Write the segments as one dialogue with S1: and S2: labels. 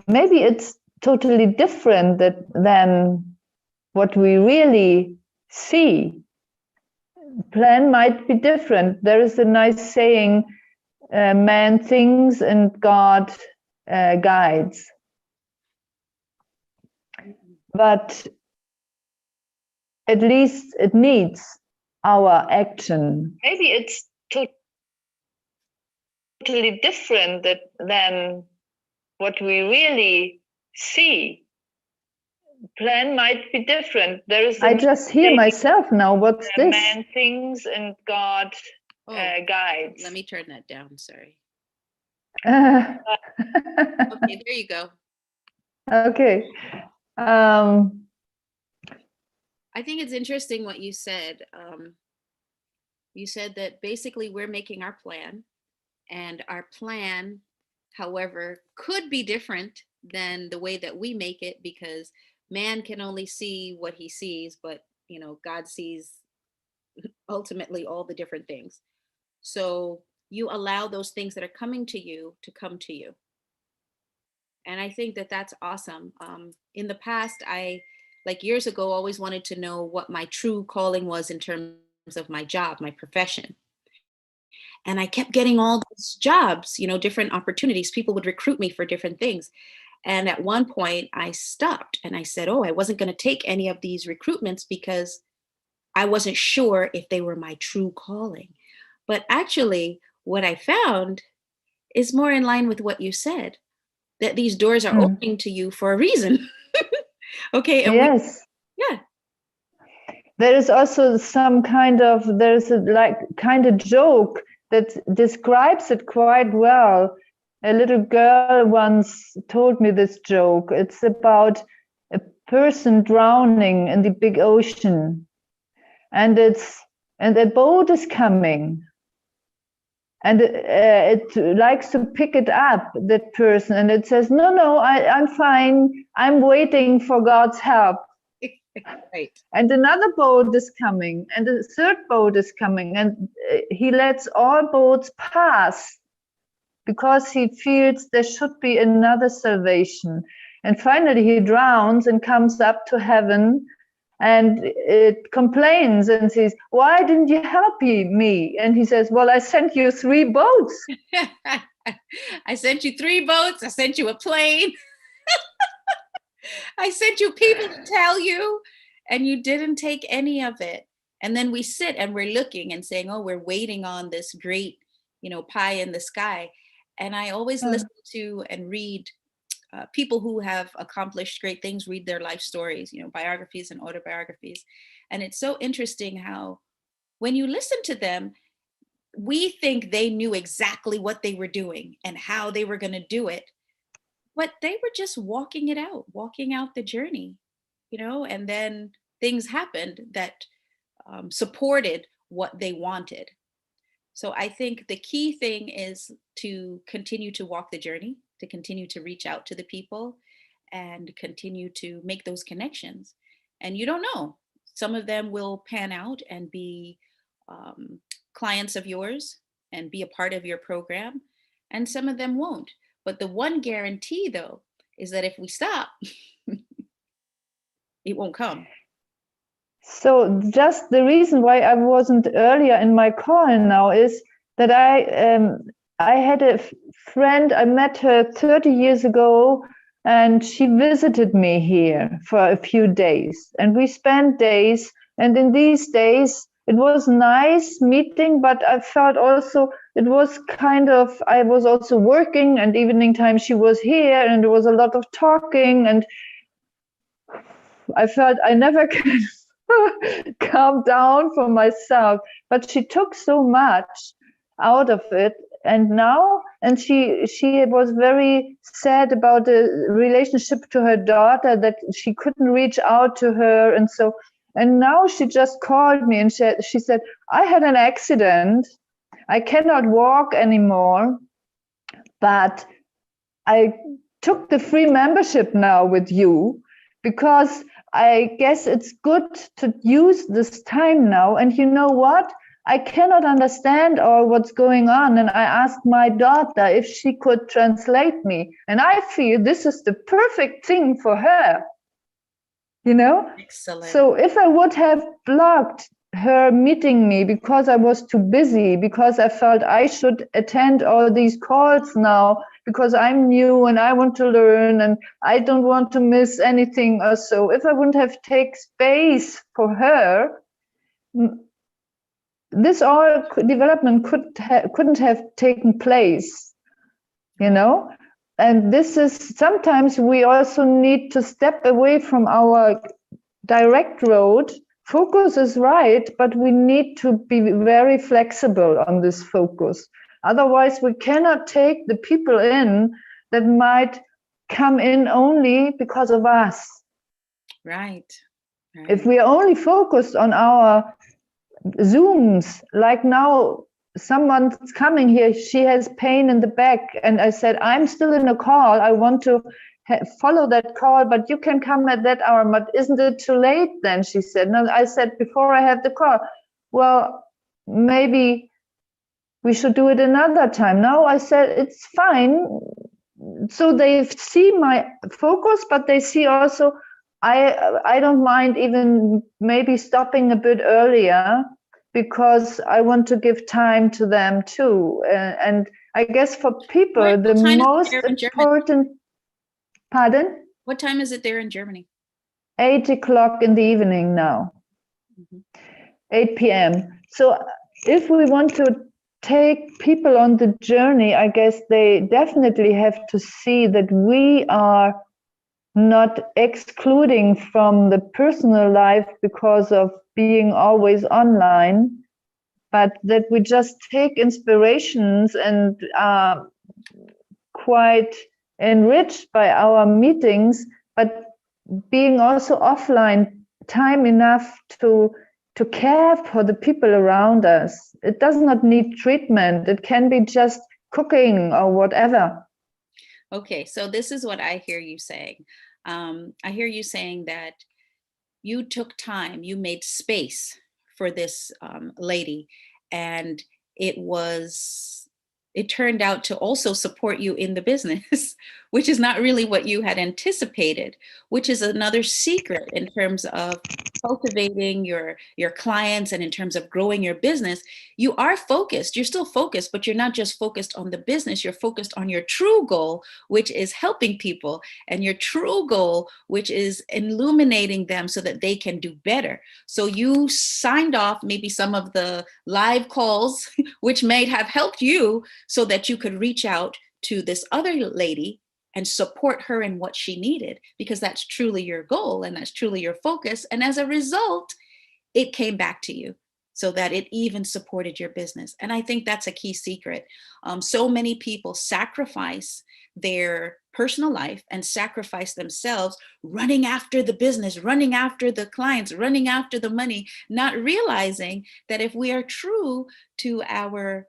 S1: maybe it's totally different than what we really see. Plan might be different. There is a nice saying, man thinks and God guides. But at least it needs our action. Maybe it's totally different than what we really see. Plan might be different. There is. I just hear myself now. What's this? Man thinks and God guides.
S2: Let me turn that down. Sorry. Okay, there you go.
S1: Okay.
S2: I think it's interesting what you said. You said that basically we're making our plan, and our plan, however, could be different than the way that we make it, because man can only see what he sees, but God sees ultimately all the different things. So you allow those things that are coming to you to come to you. And I think that that's awesome. In the past, like years ago, always wanted to know what my true calling was in terms of my job, my profession. And I kept getting all these jobs, different opportunities. People would recruit me for different things. And at one point I stopped and I said, I wasn't going to take any of these recruitments because I wasn't sure if they were my true calling. But actually, what I found is more in line with what you said, that these doors are opening to you for a reason. Okay. And
S1: yes.
S2: Yeah.
S1: There is also some kind of joke that describes it quite well. A little girl once told me this joke. It's about a person drowning in the big ocean, and a boat is coming, and it likes to pick it up, that person, and it says, no, I'm fine. I'm waiting for God's help.
S2: Right.
S1: And another boat is coming, and a third boat is coming, and he lets all boats pass because he feels there should be another salvation. And finally he drowns and comes up to heaven, and it complains and says, why didn't you help me? And he says, well, I sent you 3 boats.
S2: I sent you 3 boats. I sent you a plane. I sent you people to tell you, and you didn't take any of it. And then we sit and we're looking and saying, we're waiting on this great, pie in the sky. And I always listen to and read people who have accomplished great things, read their life stories, biographies and autobiographies. And it's so interesting how when you listen to them, we think they knew exactly what they were doing and how they were going to do it. But they were just walking out the journey, and then things happened that supported what they wanted. So I think the key thing is to continue to walk the journey, to continue to reach out to the people and continue to make those connections. And you don't know, some of them will pan out and be clients of yours and be a part of your program, and some of them won't. But the one guarantee, though, is that if we stop, it won't come.
S1: So just the reason why I wasn't earlier in my call now is that I had a friend, I met her 30 years ago, and she visited me here for a few days. And we spent days, and in these days, it was nice meeting, but I felt also it was I was also working, and evening time she was here, and there was a lot of talking, and I felt I never can calm down for myself. But she took so much out of it, and she was very sad about the relationship to her daughter, that she couldn't reach out to her, and now she just called me and she said, I had an accident. I cannot walk anymore, but I took the free membership now with you because I guess it's good to use this time now. And you know what? I cannot understand all what's going on. And I asked my daughter if she could translate me. And I feel this is the perfect thing for her, you know?
S2: Excellent.
S1: So if I would have blocked her meeting me because I was too busy, because I felt I should attend all these calls now, because I'm new and I want to learn and I don't want to miss anything or so, if I wouldn't have take space for her, this all development couldn't have taken place, you know. And this is sometimes we also need to step away from our direct road. Focus is right, but we need to be very flexible on this focus. Otherwise, we cannot take the people in that might come in only because of us.
S2: Right.
S1: If we are only focused on our Zooms, like now, someone's coming here, she has pain in the back, and I said, I'm still in a call, I want to follow that call, but you can come at that hour. But isn't it too late then? She said. No, I said, before I have the call. Well, maybe we should do it another time. No, I said, it's fine. So they see my focus, but they see also I don't mind even maybe stopping a bit earlier, because I want to give time to them too. And I guess for people, the most important, pardon?
S2: What time is it there in Germany?
S1: 8 o'clock in the evening now, 8 p.m. So if we want to take people on the journey, I guess they definitely have to see that we are not excluding from the personal life because of being always online, but that we just take inspirations and are quite enriched by our meetings, but being also offline time enough to care for the people around us. It does not need treatment. It can be just cooking or whatever.
S2: Okay, so this is what I hear you saying. I hear you saying that you took time, you made space for this lady, and it turned out to also support you in the business, which is not really what you had anticipated, which is another secret in terms of cultivating your clients and in terms of growing your business. You are focused, you're still focused, but you're not just focused on the business, you're focused on your true goal, which is helping people, and your true goal, which is illuminating them so that they can do better. So you signed off maybe some of the live calls, which may have helped you so that you could reach out to this other lady and support her in what she needed, because that's truly your goal and that's truly your focus. And as a result, it came back to you so that it even supported your business. And I think that's a key secret. So many people sacrifice their personal life and sacrifice themselves running after the business, running after the clients, running after the money, not realizing that if we are true to our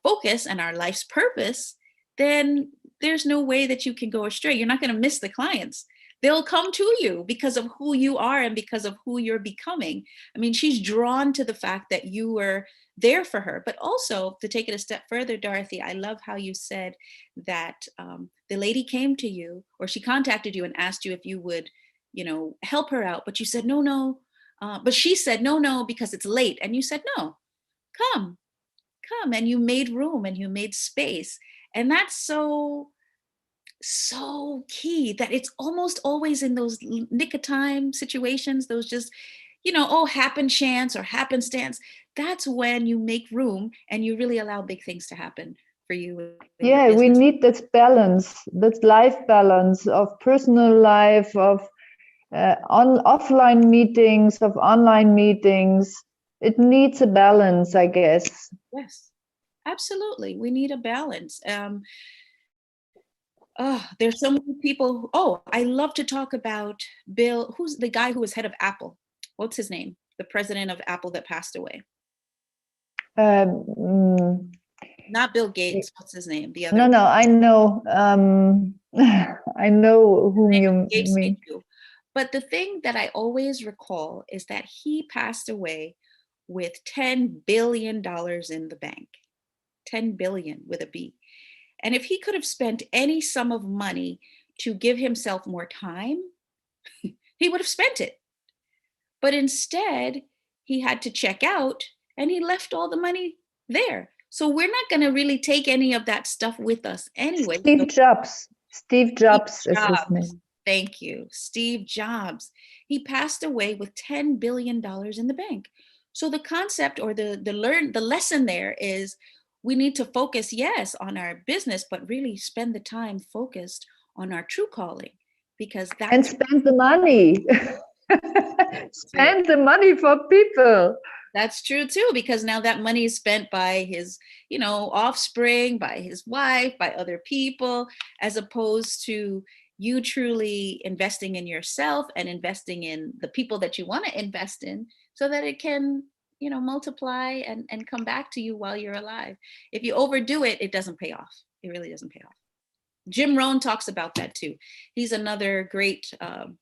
S2: focus and our life's purpose, then there's no way that you can go astray. You're not going to miss the clients. They'll come to you because of who you are and because of who you're becoming. I mean, she's drawn to the fact that you were there for her. But also, to take it a step further, Dorothy, I love how you said that the lady came to you, or she contacted you and asked you if you would, help her out. But you said, no. But she said, no, because it's late. And you said, no, come. And you made room and you made space. And that's so key, that it's almost always in those nick of time situations, those just, happen chance or happenstance. That's when you make room and you really allow big things to happen for you.
S1: Yeah, we need this balance, this life balance of personal life, of offline meetings, of online meetings. It needs a balance, I guess.
S2: Yes, absolutely. We need a balance. There's so many people. I love to talk about Bill. Who's the guy who was head of Apple? What's his name? The president of Apple that passed away. Not Bill Gates. What's his name? The other.
S1: No, I know. I know whom you mean.
S2: But the thing that I always recall is that he passed away with $10 billion in the bank, 10 billion with a B. And if he could have spent any sum of money to give himself more time, he would have spent it. But instead, he had to check out and he left all the money there. So we're not going to really take any of that stuff with us anyway.
S1: Steve Jobs is his name.
S2: Thank you. Steve Jobs. He passed away with $10 billion in the bank. So the concept or the lesson there is we need to focus, yes, on our business, but really spend the time focused on our true calling, because that's
S1: and spend the money. Spend the money for people.
S2: That's true too, because now that money is spent by his, offspring, by his wife, by other people, as opposed to you truly investing in yourself and investing in the people that you want to invest in so that it can, multiply and come back to you while you're alive. If you overdo it, it doesn't pay off. It really doesn't pay off. Jim Rohn talks about that too. He's another great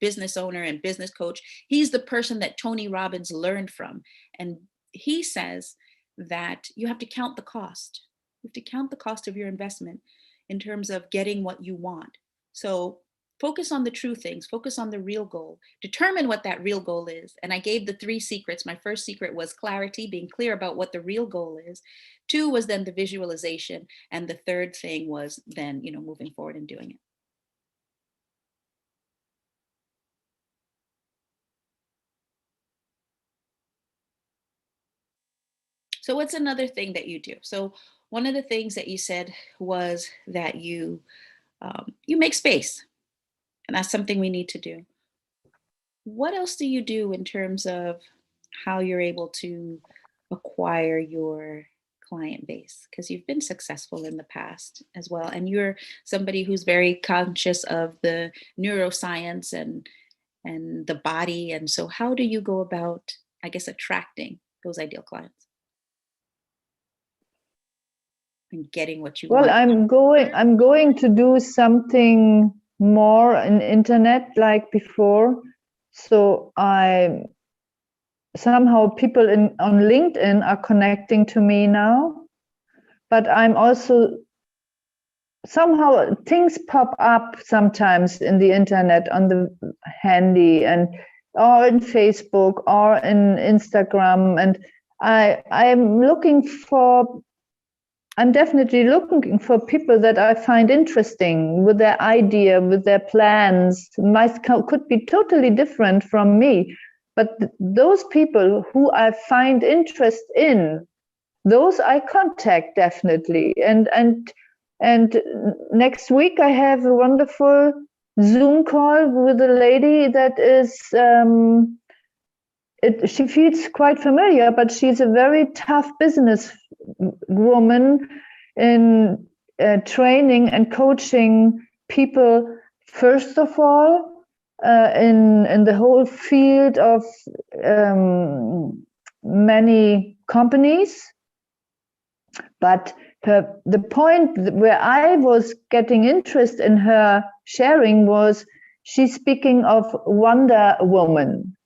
S2: business owner and business coach. He's the person that Tony Robbins learned from. And he says that you have to count the cost. You have to count the cost of your investment in terms of getting what you want. So focus on the true things, focus on the real goal, determine what that real goal is. And I gave the 3 secrets. My first secret was clarity, being clear about what the real goal is. 2 was then the visualization. And the third thing was then, moving forward and doing it. So what's another thing that you do? So one of the things that you said was that you make space. And that's something we need to do. What else do you do in terms of how you're able to acquire your client base? Because you've been successful in the past as well. And you're somebody who's very conscious of the neuroscience and the body. And so how do you go about, I guess, attracting those ideal clients? And getting what you want?
S1: Well, I'm going to do something more in internet like before. So somehow people on LinkedIn are connecting to me now, but I'm also somehow things pop up sometimes in the internet on the handy or in Facebook or in Instagram. And I'm definitely looking for people that I find interesting with their idea, with their plans. Could be totally different from me, but those people who I find interest in, those I contact definitely. And next week I have a wonderful Zoom call with a lady that is. She feels quite familiar, but she's a very tough business woman in training and coaching people, first of all, in the whole field of many companies. But the point where I was getting interest in her sharing was she's speaking of Wonder Woman.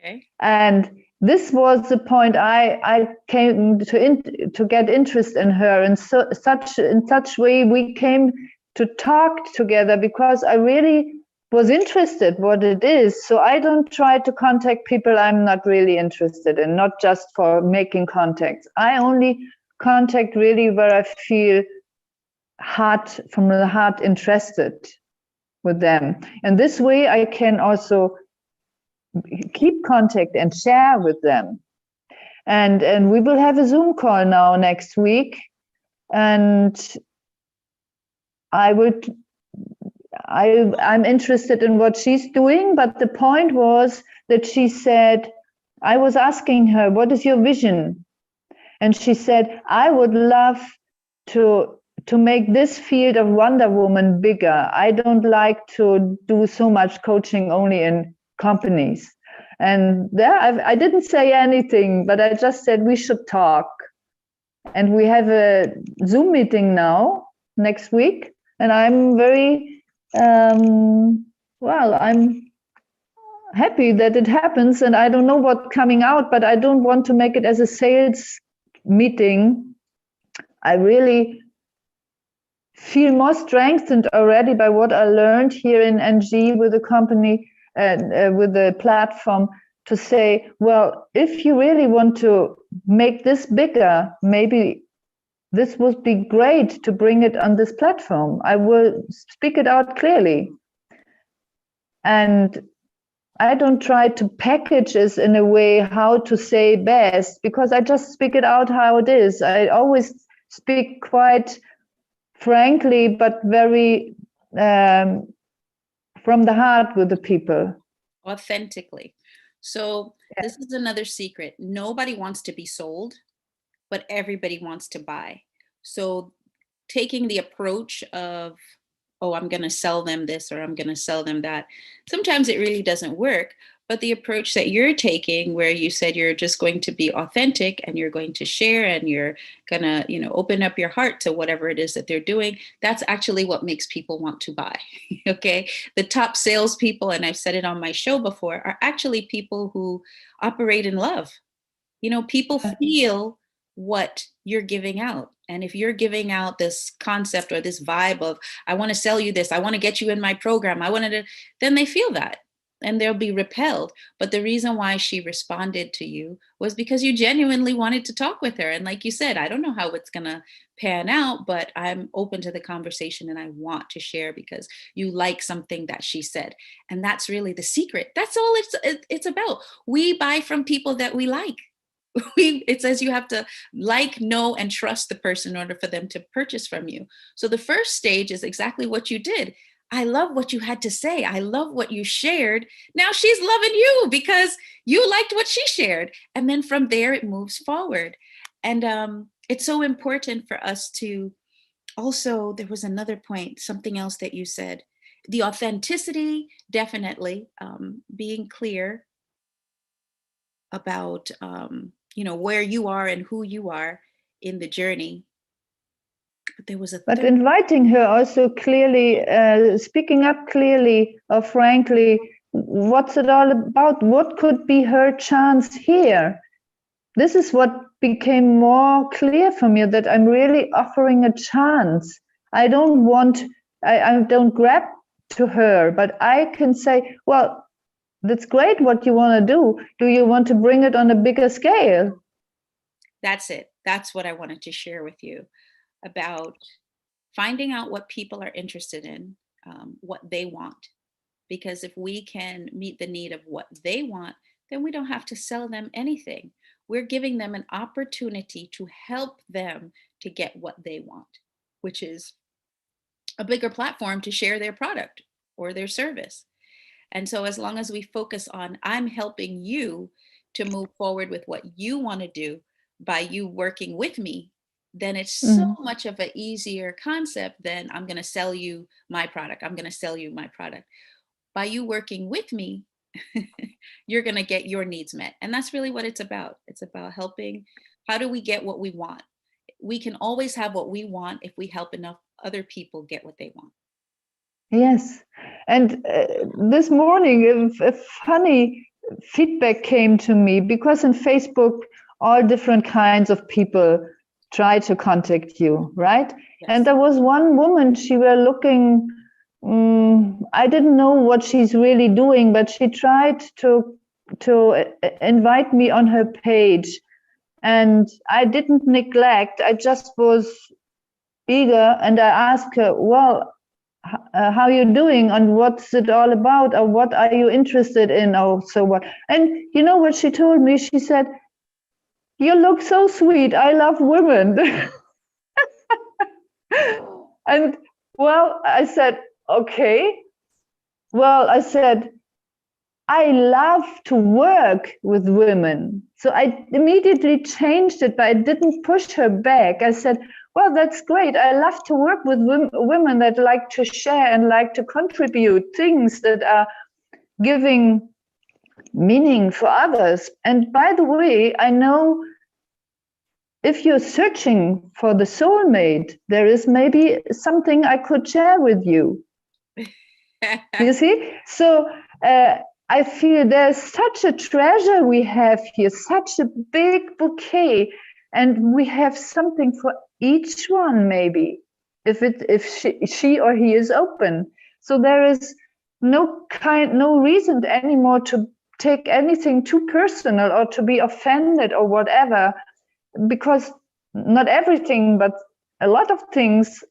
S2: Okay.
S1: And this was the point I came to get interest in her, and in such way we came to talk together because I really was interested what it is. So I don't try to contact people I'm not really interested in, not just for making contacts. I only contact really where I feel from the heart interested with them. And this way I can also keep contact and share with them. And we will have a Zoom call now next week. And I'm interested in what she's doing, but the point was that she said, I was asking her, what is your vision? And she said, I would love to make this field of Wonder Woman bigger. I don't like to do so much coaching only in companies. And there I didn't say anything, but I just said we should talk. And we have a Zoom meeting now next week, and I'm very happy that it happens, and I don't know what's coming out, but I don't want to make it as a sales meeting. I really feel more strengthened already by what I learned here in NG with the company and with the platform, to say, well, if you really want to make this bigger, maybe this would be great to bring it on this platform. I will speak it out clearly. And I don't try to package this in a way how to say best, because I just speak it out how it is. I always speak quite frankly, but very from the heart with the people.
S2: Authentically. So this is another secret. Nobody wants to be sold, but everybody wants to buy. So taking the approach of, oh, I'm going to sell them this or I'm going to sell them that, sometimes it really doesn't work. But the approach that you're taking, where you said you're just going to be authentic and you're going to share and you're going to, open up your heart to whatever it is that they're doing, that's actually what makes people want to buy. Okay. The top salespeople, and I've said it on my show before, are actually people who operate in love. People feel what you're giving out. And if you're giving out this concept or this vibe of, I want to sell you this, I want to get you in my program, then they feel that. And they'll be repelled. But the reason why she responded to you was because you genuinely wanted to talk with her. And like you said, I don't know how it's going to pan out, but I'm open to the conversation and I want to share because you like something that she said. And that's really the secret. That's all it's about. We buy from people that we like. It says you have to like, know, and trust the person in order for them to purchase from you. So the first stage is exactly what you did. I love what you had to say. I love what you shared. Now she's loving you because you liked what she shared. And then from there, it moves forward. And it's so important for us to also, there was another point, something else that you said, the authenticity, definitely being clear about, where you are and who you are in the journey. But there was
S1: But inviting her also clearly, speaking up clearly or frankly, what's it all about? What could be her chance here? This is what became more clear for me, that I'm really offering a chance. I don't grab to her, but I can say, well, that's great what you want to do. Do you want to bring it on a bigger scale?
S2: That's it. That's what I wanted to share with you about finding out what people are interested in, what they want. Because if we can meet the need of what they want, then we don't have to sell them anything. We're giving them an opportunity to help them to get what they want, which is a bigger platform to share their product or their service. And so as long as we focus on, I'm helping you to move forward with what you want to do by you working with me, then it's so much of an easier concept than I'm going to sell you my product. I'm going to sell you my product. By you working with me, you're going to get your needs met. And that's really what it's about. It's about helping. How do we get what we want? We can always have what we want if we help enough other people get what they want.
S1: Yes. And this morning, a funny feedback came to me, because in Facebook, all different kinds of people try to contact you, right? Yes. And there was one woman, she were looking, I didn't know what she's really doing, but she tried to invite me on her page. And I didn't neglect, I just was eager, and I asked her, well, how are you doing and what's it all about, or what are you interested in, or so what? And you know what she told me? She said, you look so sweet, I love women. And well, I said, okay. Well, I said, I love to work with women. So I immediately changed it, but I didn't push her back. I said, well, that's great. I love to work with women that like to share and like to contribute things that are giving meaning for others. And by the way, I know if you're searching for the soulmate, there is maybe something I could share with you. You see? So I feel there's such a treasure we have here, such a big bouquet, and we have something for each one, maybe, if she or he is open. So there is no reason anymore to take anything too personal or to be offended or whatever, because not everything, but a lot of things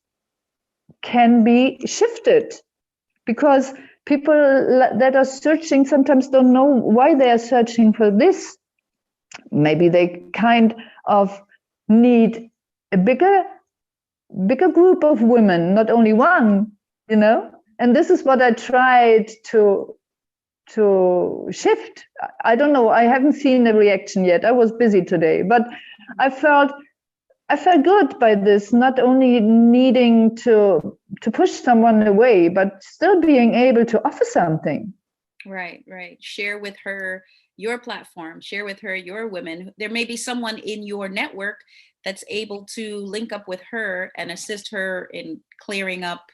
S1: can be shifted, because people that are searching sometimes don't know why they are searching for this. Maybe they kind of need a bigger group of women, not only one, and this is what I tried to shift. I don't know, I haven't seen a reaction yet. I was busy today, but I felt good by this, not only needing to push someone away, but still being able to offer something.
S2: Right. Share with her your platform, share with her your women. There may be someone in your network that's able to link up with her and assist her in clearing up,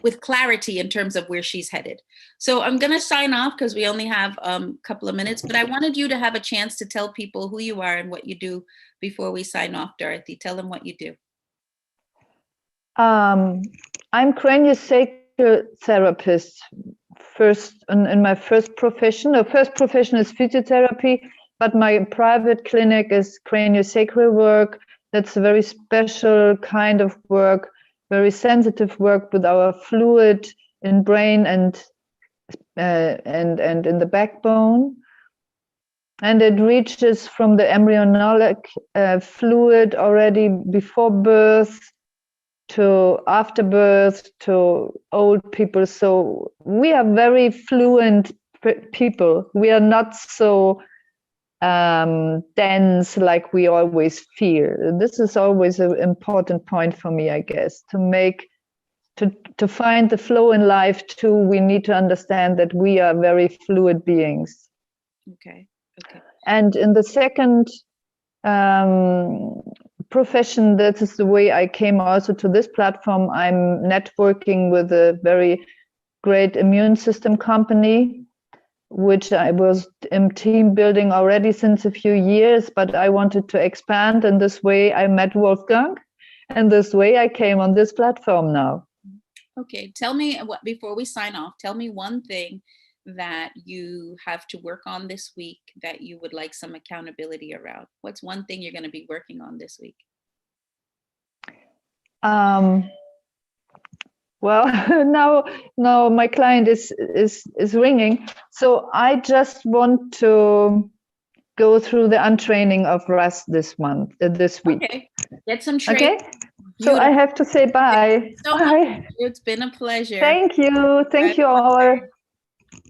S2: with clarity in terms of where she's headed. So I'm going to sign off because we only have a couple of minutes, but I wanted you to have a chance to tell people who you are and what you do before we sign off, Dorothy. Tell them what you do.
S1: I'm craniosacral therapist. First, in my first profession. The first profession is physiotherapy, but my private clinic is craniosacral work. That's a very special kind of work, very sensitive work with our fluid in brain and in the backbone. And it reaches from the embryonic fluid already before birth to after birth to old people. So we are very fluent people. We are not so dense like we always feel. This is always an important point for me, I guess, to find the flow in life too. We need to understand that we are very fluid beings.
S2: Okay.
S1: And in the second profession, that is the way I came also to this platform. I'm networking with a very great immune system company, which I was in team building already since a few years, but I wanted to expand. And this way I met Wolfgang, and this way I came on this platform now.
S2: Okay, tell me before we sign off, tell me one thing that you have to work on this week that you would like some accountability around. What's one thing you're going to be working on this week?
S1: Well, now my client is ringing, so I just want to go through the untraining of Russ this week.
S2: Okay, get some training.
S1: Okay, so I have to say bye.
S2: Bye. It's been a pleasure.
S1: Thank you all.